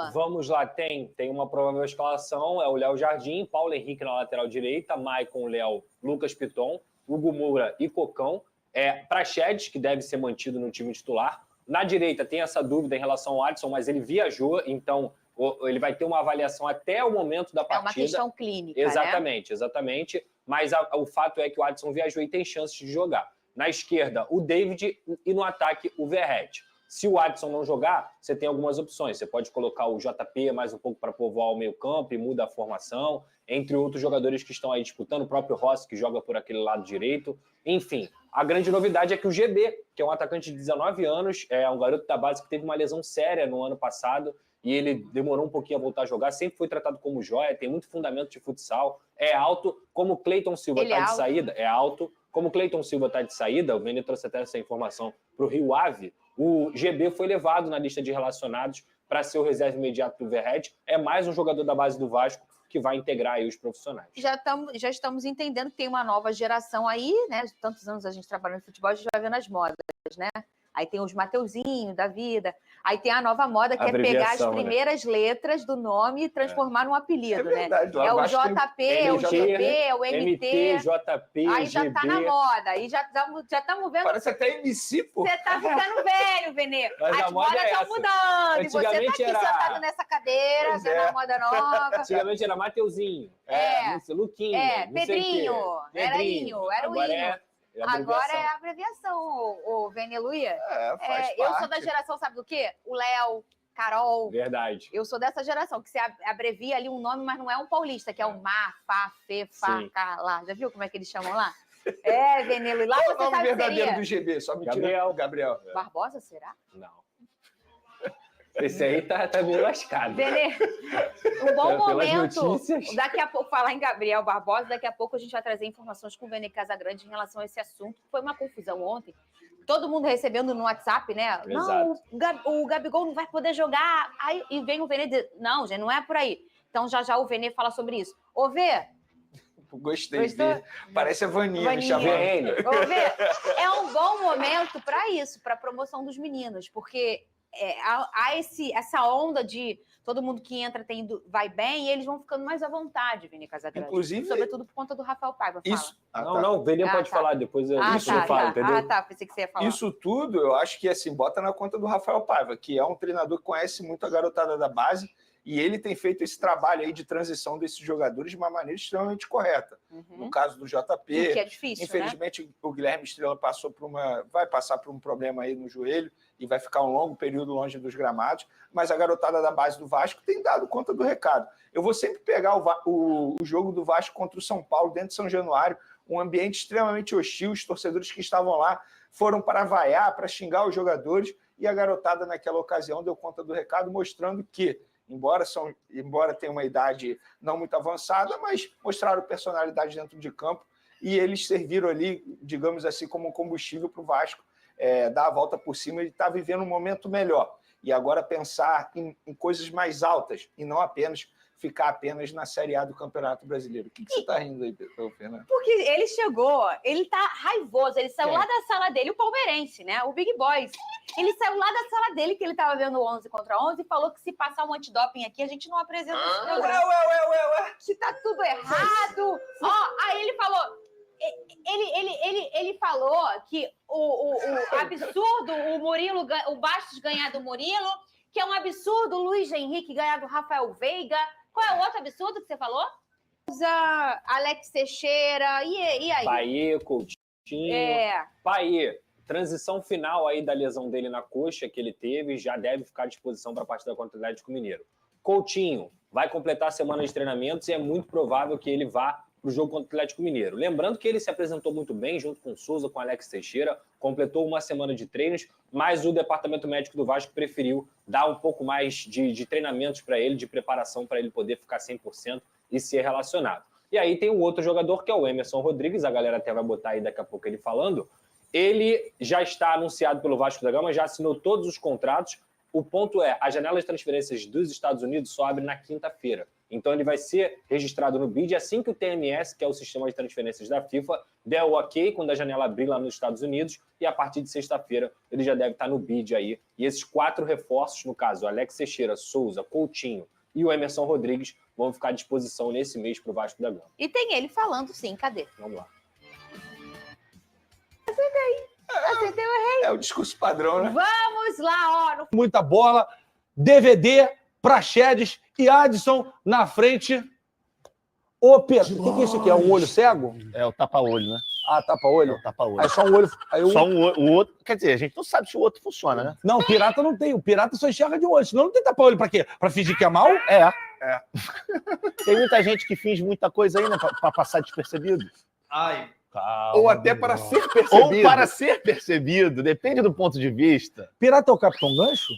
Uma. Vamos lá, tem uma provável escalação, é o Léo Jardim, Paulo Henrique na lateral direita, Maicon, Léo, Lucas Piton, Hugo Moura e Cocão. Praxedes, que deve ser mantido no time titular. Na direita tem essa dúvida em relação ao Adson, mas ele viajou, então ele vai ter uma avaliação até o momento da partida. É uma questão clínica, exatamente, né? Exatamente. Mas o fato é que o Adson viajou e tem chances de jogar. Na esquerda, o David e no ataque, o Verratti. Se o Adson não jogar, você tem algumas opções. Você pode colocar o JP mais um pouco para povoar o meio-campo e muda a formação, entre outros jogadores que estão aí disputando, o próprio Rossi, que joga por aquele lado direito. Enfim, a grande novidade é que o GB, que é um atacante de 19 anos, é um garoto da base que teve uma lesão séria no ano passado e ele demorou um pouquinho a voltar a jogar, sempre foi tratado como joia, tem muito fundamento de futsal, é alto, como o Cleiton Silva está de saída, é alto. Como o Cleiton Silva está de saída, o Vene trouxe até essa informação para o Rio Ave, o GB foi levado na lista de relacionados para ser o reserva imediato do Verratti. É mais um jogador da base do Vasco que vai integrar aí os profissionais. Já estamos entendendo que tem uma nova geração aí, né? Tantos anos a gente trabalha no futebol, a gente vai vendo as modas, né? Aí tem os Mateuzinho da vida. Aí tem a nova moda, que é pegar as primeiras letras do nome e transformar num apelido, né? É o JP, é o GB, é o MT. JP, aí já tá na moda. Aí já estamos vendo... Parece até MC, pô. Você tá ficando velho, Venê. As modas estão mudando. E você tá aqui sentado nessa cadeira, vendo a moda nova. Antigamente era Mateuzinho. Luquinha. Pedrinho. Era o Inho. Agora é a abreviação, o Veneluia. Eu sou da geração, sabe do quê? O Léo, Carol. Verdade. Eu sou dessa geração, que você abrevia ali um nome, mas não é um paulista, que é o Má, Fá, Fê, Fá, Cá, lá. Já viu como é que eles chamam lá? Venelo. Lá qual você é o nome sabe verdadeiro do GB? Só me tira. Gabriel. Barbosa, será? Não. Esse aí tá meio lascado. Venê, um bom momento. Daqui a pouco, falar em Gabriel Barbosa, daqui a pouco a gente vai trazer informações com o Venê Casagrande em relação a esse assunto. Foi uma confusão ontem. Todo mundo recebendo no WhatsApp, né? Exato. Não, o Gabigol não vai poder jogar. Aí, e vem o Venê dizer, não, gente, não é por aí. Então, já o Venê fala sobre isso. Ô, Vê. Gostei dele. Parece a Vaninha me chamando. Ô, Vê, é um bom momento para isso, para a promoção dos meninos, porque há essa onda de todo mundo que entra vai bem e eles vão ficando mais à vontade, Vini Casagrande. Inclusive... Sobretudo por conta do Rafael Paiva. Isso. Não, o Vene pode falar, depois eu falo, entendeu? Pensei que você ia falar. Isso tudo, eu acho que assim, bota na conta do Rafael Paiva, que é um treinador que conhece muito a garotada da base, e ele tem feito esse trabalho aí de transição desses jogadores de uma maneira extremamente correta. No caso do JP, que é difícil, infelizmente, né? O Guilherme Estrela vai passar por um problema aí no joelho e vai ficar um longo período longe dos gramados, mas a garotada da base do Vasco tem dado conta do recado. Eu vou sempre pegar o jogo do Vasco contra o São Paulo dentro de São Januário, um ambiente extremamente hostil, os torcedores que estavam lá foram para vaiar, para xingar os jogadores, e a garotada naquela ocasião deu conta do recado, mostrando que embora tenha uma idade não muito avançada, mas mostraram personalidade dentro de campo e eles serviram ali, digamos assim, como um combustível para o Vasco dar a volta por cima e estar vivendo um momento melhor. E agora pensar em coisas mais altas e não ficar apenas na Série A do Campeonato Brasileiro. O que você está rindo aí, Fernando? Porque ele chegou, ele tá raivoso, ele saiu lá da sala dele, o palmeirense, né? O Big Boys. Ele saiu lá da sala dele, que ele estava vendo 11 contra 11, e falou que se passar um antidoping aqui, a gente não apresenta esse programa. Que tá tudo errado. Aí ele falou... Ele falou que o absurdo, o Bastos ganhar do Murilo, que é um absurdo o Luiz Henrique ganhar do Rafael Veiga. Qual é o outro absurdo que você falou? Alex Teixeira, e aí? Paê, Coutinho. Paê, transição final aí da lesão dele na coxa que ele teve, já deve ficar à disposição para a partida contra o Atlético Mineiro. Coutinho vai completar a semana de treinamentos e é muito provável que ele vá para o jogo contra o Atlético Mineiro. Lembrando que ele se apresentou muito bem, junto com o Souza, com o Alex Teixeira, completou uma semana de treinos, mas o departamento médico do Vasco preferiu dar um pouco mais de treinamentos para ele, de preparação para ele poder ficar 100% e ser relacionado. E aí tem um outro jogador, que é o Emerson Rodrigues, a galera até vai botar aí daqui a pouco ele falando. Ele já está anunciado pelo Vasco da Gama, já assinou todos os contratos. O ponto é, a janela de transferências dos Estados Unidos só abre na quinta-feira. Então ele vai ser registrado no BID assim que o TMS, que é o sistema de transferências da FIFA, der o ok quando a janela abrir lá nos Estados Unidos, e a partir de sexta-feira ele já deve estar no BID aí. E esses 4 reforços, no caso, Alex Teixeira, Souza, Coutinho e o Emerson Rodrigues, vão ficar à disposição nesse mês para o Vasco da Gama. E tem ele falando sim, cadê? Vamos lá. Acertei, eu errei. É o discurso padrão, né? Vamos lá, ó. Muita bola, DVD, Praxedes e Adson na frente. Ô, Pedro, o que é isso aqui? É um olho cego? É o tapa-olho, né? Ah, tapa-olho? É o tapa-olho. Aí só um olho. Aí Só o outro. Quer dizer, a gente não sabe se o outro funciona, né? Não, pirata não tem. O pirata só enxerga de olho. Senão não tem tapa-olho pra quê? Pra fingir que é mal? É. Tem muita gente que finge muita coisa aí, né? Pra passar despercebido. Ai. Calma, Ou até para ser Ou percebido. para ser percebido, depende do ponto de vista. Pirata é o Capitão Gancho?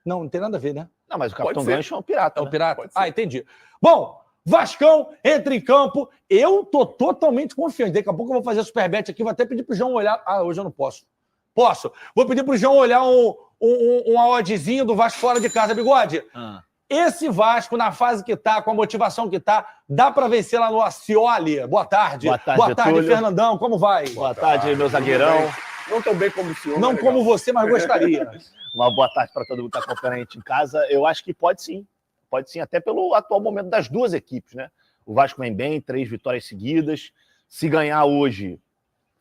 Não, não tem nada a ver, né? Não, mas o Capitão Pode ser. Gancho é um pirata. É o né? pirata? Pode ser. Ah, entendi. Bom, Vascão entra em campo. Eu tô totalmente confiante. Daqui a pouco eu vou fazer superbet aqui. Vou até pedir pro João olhar. Ah, hoje eu não posso. Posso. Vou pedir pro João olhar um oddzinho do Vasco fora de casa. Bigode, esse Vasco, na fase que tá, com a motivação que tá, dá pra vencer lá no Acioli. Boa tarde. Boa tarde, Túlio. Fernandão. Como vai? Boa tarde, meu zagueirão. Não tão bem como o senhor. Não mas como legal. você, mas gostaria. Uma boa tarde para todo mundo que está acompanhando a gente em casa. Eu acho que pode sim. Pode sim, até pelo atual momento das duas equipes, né? O Vasco vem bem, 3 vitórias seguidas. Se ganhar hoje,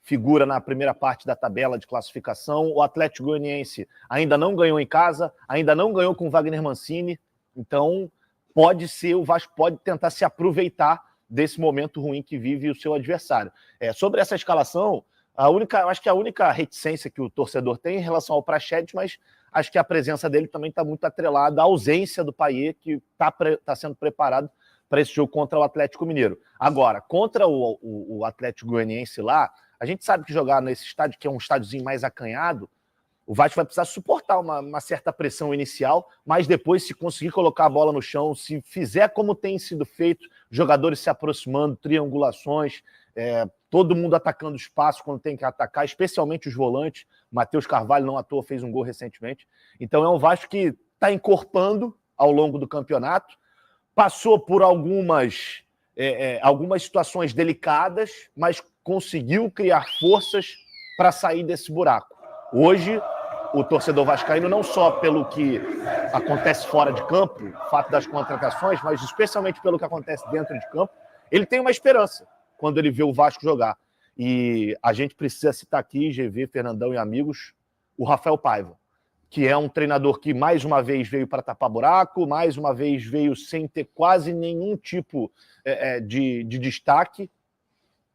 figura na primeira parte da tabela de classificação. O Atlético Goianiense ainda não ganhou em casa, ainda não ganhou com o Wagner Mancini. Então, pode ser, o Vasco pode tentar se aproveitar desse momento ruim que vive o seu adversário. Sobre essa escalação, acho que a única reticência que o torcedor tem em relação ao Praxedes, mas acho que a presença dele também está muito atrelada à ausência do Payet, que está sendo preparado para esse jogo contra o Atlético Mineiro. Agora, contra o Atlético Goianiense lá, a gente sabe que jogar nesse estádio, que é um estádiozinho mais acanhado, o Vasco vai precisar suportar uma certa pressão inicial, mas depois, se conseguir colocar a bola no chão, se fizer como tem sido feito, jogadores se aproximando, triangulações, todo mundo atacando espaço quando tem que atacar, especialmente os volantes. Matheus Carvalho, não à toa, fez um gol recentemente. Então é um Vasco que está encorpando ao longo do campeonato, passou por algumas situações delicadas, mas conseguiu criar forças para sair desse buraco. Hoje, o torcedor vascaíno, não só pelo que acontece fora de campo, o fato das contratações, mas especialmente pelo que acontece dentro de campo, ele tem uma esperança quando ele vê o Vasco jogar. E a gente precisa citar aqui, GV, Fernandão e amigos, o Rafael Paiva, que é um treinador que mais uma vez veio para tapar buraco, mais uma vez veio sem ter quase nenhum tipo de destaque,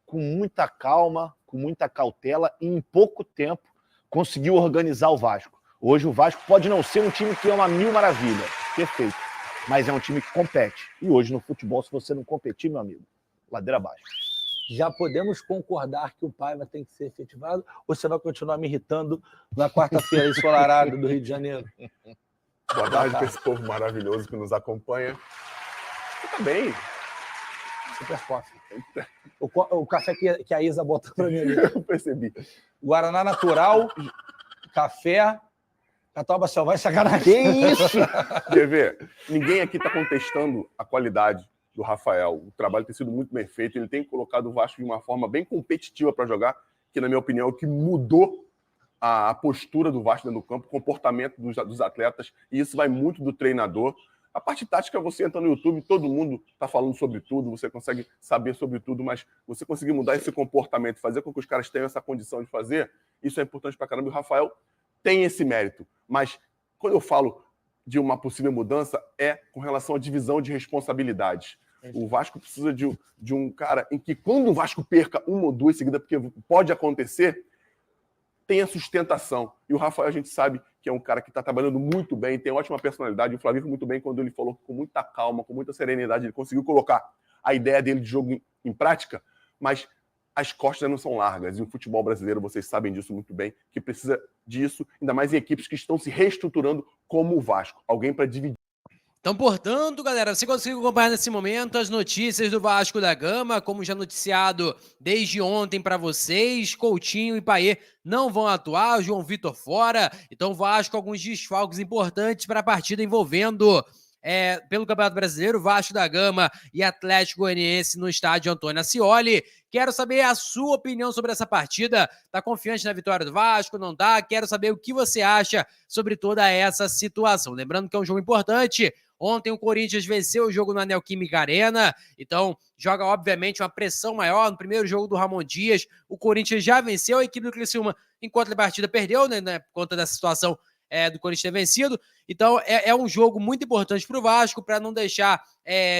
com muita calma, com muita cautela, e em pouco tempo conseguiu organizar o Vasco. Hoje o Vasco pode não ser um time que é uma mil maravilha, perfeito, mas é um time que compete. E hoje no futebol, se você não competir, meu amigo, ladeira abaixo. Já podemos concordar que o Paiva tem que ser efetivado, ou você vai continuar me irritando na quarta-feira ensolarada do Rio de Janeiro? Boa tarde para esse povo maravilhoso que nos acompanha. Você tá bem? Super coffee. O café que a Isa botou para mim ali. Eu percebi. Guaraná natural, café, Catuaba Selvagem, sacanagem. Que isso? Quer ver? Ninguém aqui está contestando a qualidade do Rafael. O trabalho tem sido muito bem feito. Ele tem colocado o Vasco de uma forma bem competitiva para jogar, que, na minha opinião, é o que mudou a postura do Vasco dentro do campo, o comportamento dos atletas, e isso vai muito do treinador. A parte tática, você entra no YouTube, todo mundo está falando sobre tudo, você consegue saber sobre tudo, mas você conseguir mudar esse comportamento, fazer com que os caras tenham essa condição de fazer, isso é importante para caramba. E o Rafael tem esse mérito. Mas quando eu falo de uma possível mudança, é com relação à divisão de responsabilidades. O Vasco precisa de um cara em que, quando o Vasco perca uma ou duas seguidas, porque pode acontecer, tenha sustentação. E o Rafael, a gente sabe que é um cara que está trabalhando muito bem, tem ótima personalidade. O Flávio muito bem quando ele falou com muita calma, com muita serenidade, ele conseguiu colocar a ideia dele de jogo em prática, mas as costas não são largas. E o futebol brasileiro, vocês sabem disso muito bem, que precisa disso, ainda mais em equipes que estão se reestruturando como o Vasco. Alguém para dividir. Então, portanto, galera, você conseguiu acompanhar nesse momento as notícias do Vasco da Gama, como já noticiado desde ontem para vocês, Coutinho e Payet não vão atuar, João Vitor fora, então o Vasco alguns desfalques importantes para a partida envolvendo pelo Campeonato Brasileiro, Vasco da Gama e Atlético Goianiense no estádio Antônio Ascioli. Quero saber a sua opinião sobre essa partida. Tá confiante na vitória do Vasco? Não tá? Quero saber o que você acha sobre toda essa situação. Lembrando que é um jogo importante. Ontem o Corinthians venceu o jogo na Neoquímica Arena, então joga, obviamente, uma pressão maior. No primeiro jogo do Ramon Dias, o Corinthians já venceu, a equipe do Criciúma, enquanto a partida perdeu, né, por conta dessa situação do Corinthians ter vencido. Então é um jogo muito importante para o Vasco, para não deixar,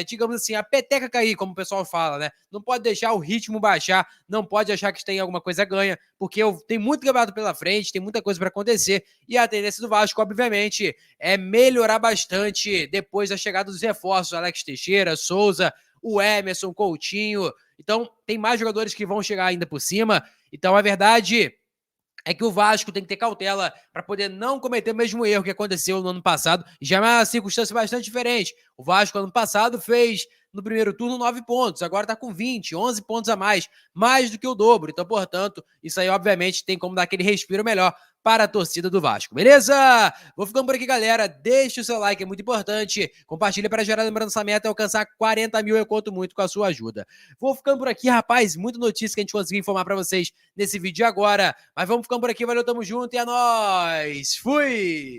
digamos assim, a peteca cair, como o pessoal fala, né? Não pode deixar o ritmo baixar, não pode achar que tem alguma coisa ganha, porque tem muito campeonato pela frente, tem muita coisa para acontecer, e a tendência do Vasco, obviamente, é melhorar bastante depois da chegada dos reforços, Alex Teixeira, Souza, o Emerson, Coutinho. Então tem mais jogadores que vão chegar ainda por cima. Então a verdade é que o Vasco tem que ter cautela para poder não cometer o mesmo erro que aconteceu no ano passado, e já é uma circunstância bastante diferente. O Vasco, ano passado, fez no primeiro turno 9 pontos, agora está com 20, 11 pontos a mais do que o dobro. Então, portanto, isso aí, obviamente, tem como dar aquele respiro melhor para a torcida do Vasco, beleza? Vou ficando por aqui, galera. Deixe o seu like, é muito importante. Compartilha para gerar, lembrando, essa meta é alcançar 40 mil, eu conto muito com a sua ajuda. Vou ficando por aqui, rapaz. Muita notícia que a gente conseguiu informar para vocês nesse vídeo agora. Mas vamos ficando por aqui, valeu, tamo junto e é nóis. Fui!